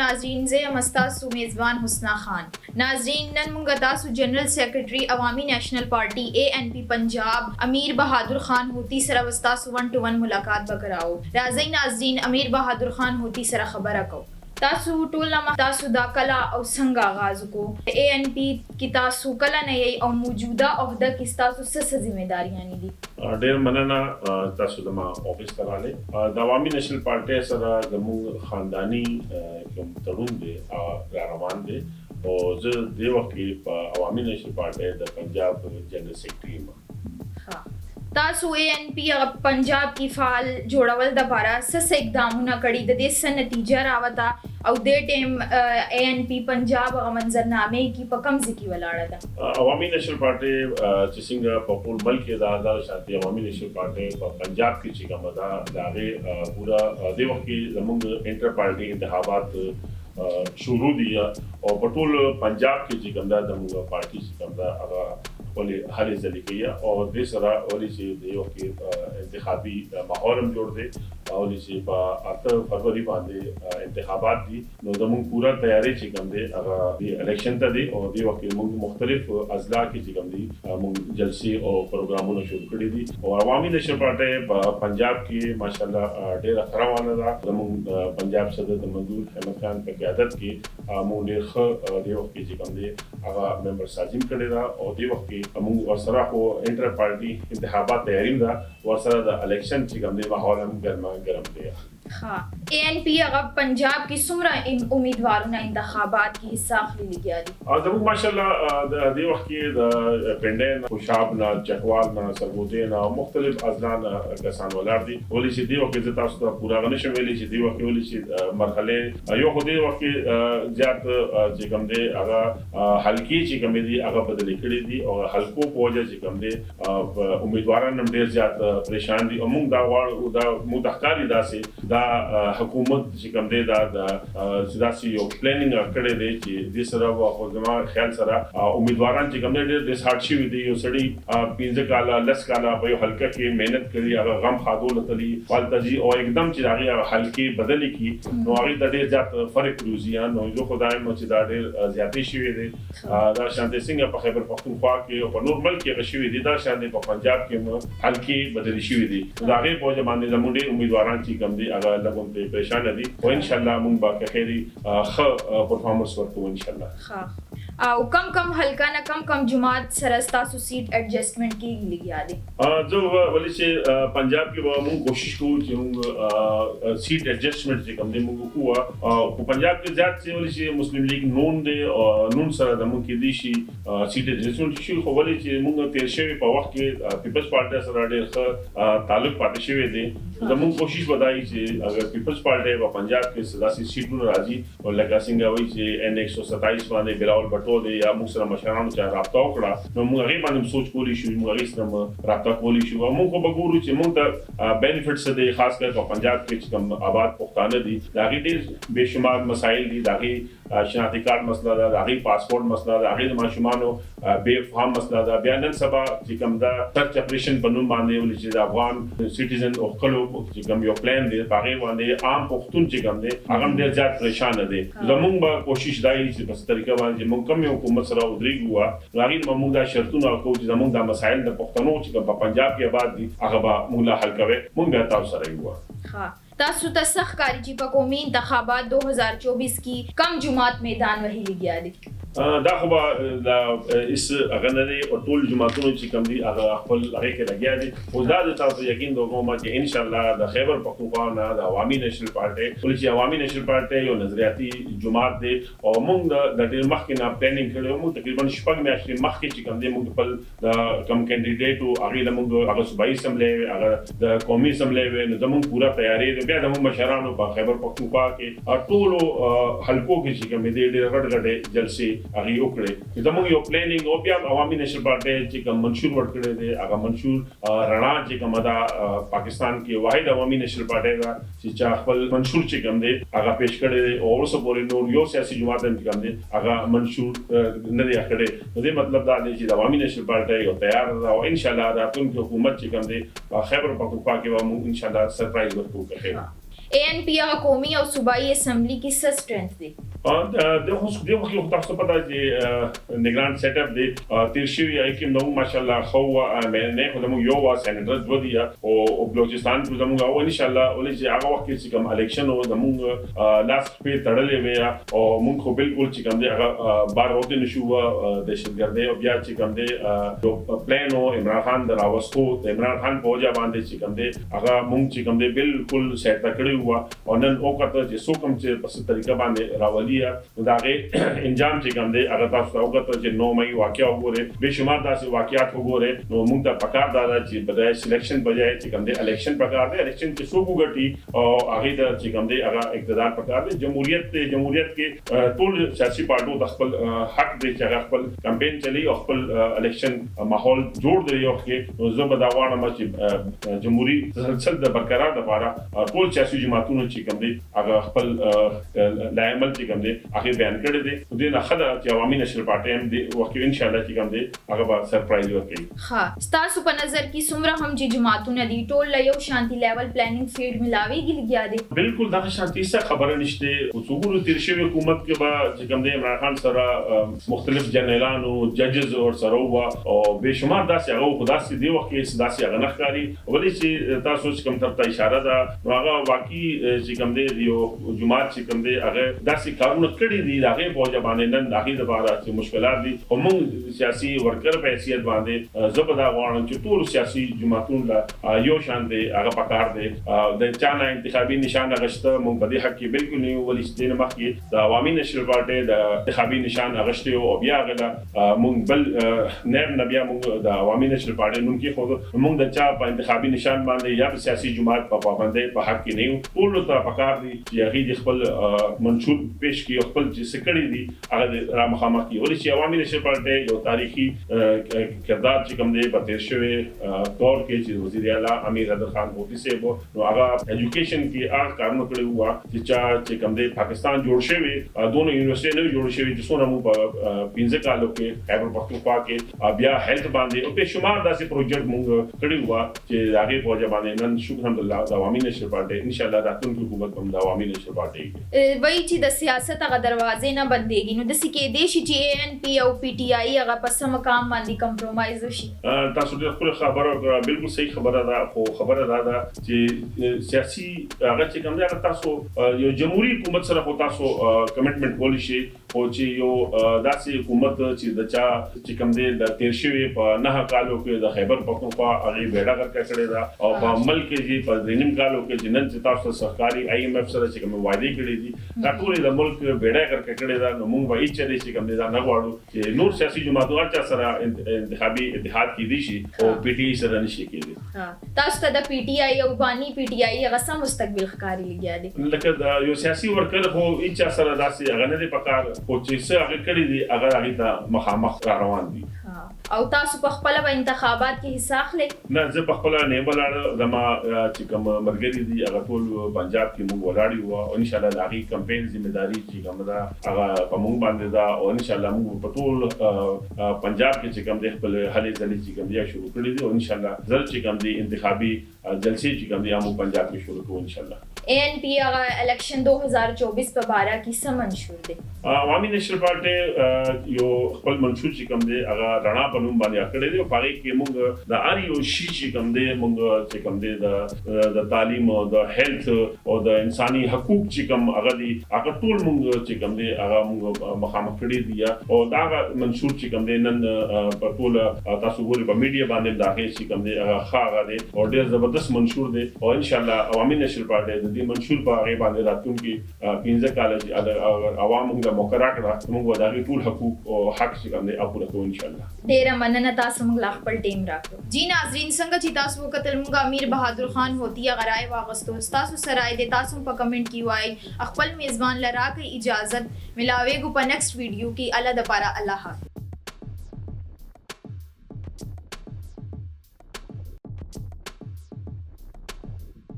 नाजरीन ज़े मस्तासु मेज़बान हुस्ना खान। नाजरीन नन मुंगतासु जनरल सेक्रेटरी अवामी नेशनल पार्टी ANP पंजाब अमीर बहादुर खान होती सरा वस्तासु 1-to-1 मुलाकात बकराओ। राज़ई नाजरीन अमीर बहादुर खान होती सरा खबर को तासु टोलनामा तासु दा कला और संग आगाज को ANP की तासु कला नई और मौजूदा ओहदा की तासु सस जिम्मेदारियां दी ډېر مننه تاسو د ما ऑफिस ته راغلي د عوامي نېشنل پارټي سره زموږ خاندانی کوم تړون دی را روان دی او زه د وخت کې په عوامي نېشنل پارټي د پنجاب جنرال سیکرټري یم तासु ANP पंजाब की फाल जोड़ावल दबारा सस इकदामुना कड़ी द देश से नतीजा रावता और दे टाइम ANP पंजाब मंजरनामे की पकम जिकी वलाड़ा था अवामी नेशनल पार्टी चिसिंग पपूल बल के दादा शाती अवामी नेशनल पार्टी पंजाब की चिका मदा दागे पूरा देव की जमुंग इंटर पार्टी इंतखाबात शुरू दिया और पटोल पंजाब की चिकंदा दमुंगा पार्टी चिकंदा अगा वाले हर ज़िले के या और देश सरा वाली से देव के इंतखाबी माहौल हम जोड़ दे और इसे आता फरवरी बांधे इंतखाबात दी नौदमुंग पूरा तैयारी चिकन दे अगर ये इलेक्शन था दे और देव के मुंग मुख्तलिफ अजला की चिकन दी मुंग जलसे और प्रोग्रामों ने शुरू कर दी और अवामी नेशनल पार्टी पंजाब की माशाल्लाह डेरा खरावाना था मुंग पंजाब सदर मंजूर अहमद खान की क़यादत की मुंग देव के चिकन दे अगर मेंबर साजिम करेगा और देव के मुंग वसरा को इंटर पार्टी इंतखाबात तैयारी दा वसरा दा इलेक्शन चिकन दे माहौल हम गर्मा गर्म दे हाँ ANP अगर पंजाब की सुमरा उम्मीदवारों ने इंतखाबात की हिस्सा ले गया दी जब माशाल्लाह देव के पेंडेन खुशाब ना चकवाल ना सरगोजे ना मुख्तलिफ अजलान कसान वलार दी वली से देव के जता उसका पूरा गणेश वेली से देव के वली से मरहले यो खुद देव के जात चिकम दे अगर हल्की चिकम दी अगर बदली कड़ी दी और हल्को पोजा चिकम दे उम्मीदवार नम देर जात परेशान दी अमुंग दा वार दा मुतहकारी दा से हुकूमत चिकम दे दा सियासी यो प्लानिंग करे दे कि दिस सरा वो जमा ख्याल सरा उम्मीदवारान चिकम दे दिस हार्डशी विदी यो सड़ी पिंजे काला लस काला भयो हल्का की मेहनत करी अगर गम खादो लतली वालता जी और एकदम चिरागी हल्की बदली की नो आगे दे जात फर्क रूजिया नो जो खुदाई नो चिदारे ज्यादा शिवे दे दा शांति सिंह पे खैबर पख्तूनख्वा के और नॉर्मल के शिवे दे दा शांति पे पंजाब के हल्की बदली शिवे दे दागे पो जमाने जमुंडे उम्मीदवारान चिकम दे अगर लगों पे परेशान दी और इंशाल्लाह मुंग बा के खैरी परफॉर्मेंस वर्क को इंशाल्लाह हां कम हल्का ना कम जुमात सरस्ता सु सीट एडजस्टमेंट की लिखी आदि जो वली से पंजाब के मुंग कोशिश को जो सीट एडजस्टमेंट से कम दे मुंग हुआ पंजाब के ज्यादा से वली से मुस्लिम लीग नून दे नून सर दम की दिशी सीट एडजस्टमेंट इशू को वली से मुंग तेरशे पे वक्त के पीपल्स पार्टी सर दे ताल्लुक पार्टी दे दम कोशिश बताई से अगर पीपल्स पार्टी व पंजाब के सदासी सीटों राजी और लगा सिंह वही से N 127 माने बिलावल बटो दे या मुसरा मशरान चाहे राब्ता उकड़ा नो मुगरी माने सोच कोली शु मुगरी सम राब्ता कोली शु मु को बगुरु चे मु त बेनिफिट से दे खास कर पंजाब के कम आबाद पुख्ताने दी दागी दे बेशुमार मसाइल दी दागी शनाख्ती कार्ड मसला दा दागी पासपोर्ट मसला दा दागी माशुमानो बेफाम मसला दा बयान सभा चिकम दा सर्च ऑपरेशन बनू माने वली चे अफगान सिटीजन ओखलो चिकम यो प्लान दे बागे वाने आम पुख्तून चिकम दे अगम दे जात परेशान दे जमुंग बा कोशिश दाई से बस तरीका वाले जे मुंकम में हुकूमत सरा उधरी हुआ लागिन ममुंगा शर्तुना को जमुंगा मसाइल द पुख्तनो चिकम पंजाब के बाद दी अगबा मुला हल कवे मुंगा ताव सरा हुआ हां तासु तसख कारी जी पर कौमी इंतखाबात 2024 की कम जुमात मैदान वही ली गया दी दाखबा इस अगनरे और टोल जुमातों चिकम दी अगर खपल लगे के लगिया दी खुदा देता तो यकीन दोगो मा कि इंशाल्लाह द खैबर पख्तूनख्वा ना द अवामी नेशनल पार्टी पुलिस अवामी नेशनल पार्टी यो नजरियाती जुमात दे और मुंग द मख के ना प्लानिंग करे मुंग तकरीबन शपग में actually मख के चिकम दे मुंग पल कम कैंडिडेट हो आगे मुंग अगर सूबाई असम्बली अगर द कौमी असम्बली में मुंग पूरा तैयारी बया द मुंग मशरानो बा खैबर पख्तूनख्वा के टोलो हल्को के चिकम दे रगड़ जलसे अगी उकड़े जमुंग यो प्लानिंग और बिया अवामी नेशनल पार्टी चिकम मंशूर वर्क करे दे अगर मंशूर रणा चिकम अदा पाकिस्तान की वाहिद अवामी नेशनल पार्टी का चिचा खपल मंशूर चिकम दे अगर पेश करे दे और सब बोले नोर यो सियासी जुमात चिकम दे अगर मंशूर न दे करे दे मतलब दा दे चिदा अवामी नेशनल पार्टी यो तैयार दा और इंशाल्लाह दा तुम की हुकूमत चिकम दे खैबर पख्तूनख्वा के वा इंशाल्लाह सरप्राइज वर्क को करे ANP هغه قومي او صوبایي اسمبلی کې څه سټرنث دی؟ د خو تاسو ته پته چې نگران سیټ اپ دی تیر شوی کې نو ماشاءالله خو نه خو زموږ یو وا سېنټر ودی او بلوچستان په زموږ او ان شاء الله ولې چې هغه وخت چې کوم الیکشن او زموږ لاس په تړلې ویا او موږ خو بالکل چې کوم دی هغه بار وته نشو د شګردې او بیا چې کوم دی پلان او عمران خان دراوستو عمران خان په وجه باندې چې کوم دی هغه موږ چې کوم دی بالکل سیټ کړی و او نن او کته چې سو کوم چې په طریقه باندې راولي داغه انجام چې کوم دی هغه تاسو ته وګورئ چې 9 مې واقعیا وګورئ به شمار داسې واقعیات وګورئ نو موږ ته پکار دا چې بدای سلیکشن بجای چې کوم دی الیکشن پکار دی الیکشن کې څوک وګټي او هغه ته چې کوم دی هغه اقتدار پکار دی جمهوریت کې ټول سیاسي پارټو د خپل حق دی چې هغه خپل کمپاین چلی او خپل الیکشن ماحول جوړ دی او کې نو زه به دا واړم چې جمهوریت تسلسل د برقرار لپاره ټول سیاسي جماعتونو چې کوم دی هغه خپل لایمل چې کوم هغه بیان کړی دی د دې نه خدای چې عوامي نشر پارټي هم دی وکړي ان شاء الله چې کوم دی هغه به سرپرایز ورکړي. ها تاسو په نظر کې څومره هم چې جماعتونه دي ټول له یو شانتي لیول پلانینګ فیلډ ملاويږي لګیا دي؟ بالکل دا شانتي څه خبره نشته او څوګورو تیر شوی حکومت کې به چې کوم دی عمران خان سره مختلف جنرالان او ججز او سره او بشمار داسې هغه خداسي دی وخت کې داسې هغه نخکاری ولې چې تاسو کوم ته اشاره ده هغه واقعي چې کوم دی یو جماعت چې کوم دی هغه داسې کارونه کړی دي هغه په وجه باندې نن داخلي د بارا چې مشکلات دي او موږ سیاسي ورکر په حیثیت باندې زبدا غواړم چې ټول سیاسي جماعتونو لا یو شان دي هغه پکار دي د چانه انتخابي نشان غشته موږ په دې حق کې بالکل نه ولې چې نه مخکې د عوامي نشر پارټي د انتخابي نشان غشته او بیا غلا موږ بل نه بیا موږ د عوامي نشر پارټي نوم کې خو موږ د چا په انتخابي نشان باندې یا سیاسي جماعت په پابندۍ په حق کې نه ټول ته پکار دي چې هغه خپل منشور پیش کی خپل چې سکړی دي هغه را مخامخ کی ولې چې عوامي نشر پارټي یو تاریخي کردار چې کوم دی په تیر شوی دور کې چې وزیر اعلی امیر حیدر خان هوتی سے نو هغه ایجوکیشن کې هغه کارونه کړی و چې کوم دی پاکستان جوړ شوی دوه یونیورسيټي نه جوړ شوی چې څونه مو په 15 کالو کې خیبر پختونخوا کې بیا هیلث باندې او په شمار داسې پروجیکټ مونږ کړی و چې هغه په وجه باندې نن شکر الحمدلله د عوامي نشر پارټي ان شاء الله راتلونکي حکومت هم د عوامي نشر پارټي وایي چې د سیاست هغه دروازې نه بندېږي نو داسې کېدای شي چې ANP او PTI هغه په سم مقام باندې کمپرومایز وشي. تاسو د خپل خبره بالکل صحیح خبره ده خو خبره ده چې سیاسي هغه چې کوم دی هغه تاسو یو جمهوریت حکومت سره خو تاسو کمټمنټ کولی شي او چې یو داسې حکومت چې د چا چې کوم دی د تیر شوی په 9 کالو کې د خیبر پختونخوا هغه بیړه کړې ده او په ملک کې په دریم کالو کې جنن چې تاسو سرکاري IMF سره چې کوم وعده کړې دي دا ټول د ملک بیړه کړې ده نو موږ وایي چې چې کوم دی دا نه غواړو چې نور سیاسي جماعتونه چې سره انتخابي اتحاد کې دي شي او PTI سره نشي کېږي. تاسو ته د PTI او بانی PTI هغه سم مستقبل ښکاری لګیا دي لکه یو سیاسي ورکر خو هیڅ سره داسې هغه نه دی پکار او چې څه هغه کړی دي هغه هغه ته مخامخ روان دي. او تاسو په خپل په انتخابات کې حصہ اخلئ؟ نه زه په خپل نه بلاړ زما چې کوم مرګري دي هغه ټول پنجاب کې موږ ولاړ یو او ان شاء الله د هغه کمپاین ځمېداري چې کوم دا هغه په موږ باندې دا او ان شاء الله موږ په ټول پنجاب کې چې کوم د خپل هلې ځلې چې کوم دی شروع کړی دي او ان شاء الله زل چې کوم دی انتخابي جلسې چې کوم دی موږ پنجاب کې شروع کوو ان شاء الله. ANP هغه الیکشن 2024 په باره کې څه منشور دی؟ عوامي نشر پارټي یو خپل منشور چې کوم دی هغه رڼا په نوم باندې کړی دی او هغه کې موږ د هر یو شي چې کوم دی موږ چې کوم دی د تعلیم او د هیلث او د انساني حقوق چې کوم هغه دی هغه ټول موږ چې کوم دی هغه موږ مخامخ کړی دی او دا منشور چې کوم دی نن په ټول تاسو ګورئ په میډیا باندې داخل چې کوم دی هغه دی او ډېر زبردست منشور دی او ان شاء الله عوامي نشر پارټي د منشور په هغه باندې راتلونکي 15 کال چې عوام موږ موقع راکړه موږ د هغه ټول حقوق او حق چې کوم دی پوره کوو ان شاء الله. ډیره مننه تاسو موږ خپل ټیم راکړو. جی ناظرین څنګه چې تاسو وکتل موږ امیر بهادر خان هوتی غرای واغستو تاسو سره د تاسو په کمنټ کې وای خپل میزبان لرا کې اجازه ملاوي ګو په نیکسټ ویډیو کې الله د پاره الله حافظ.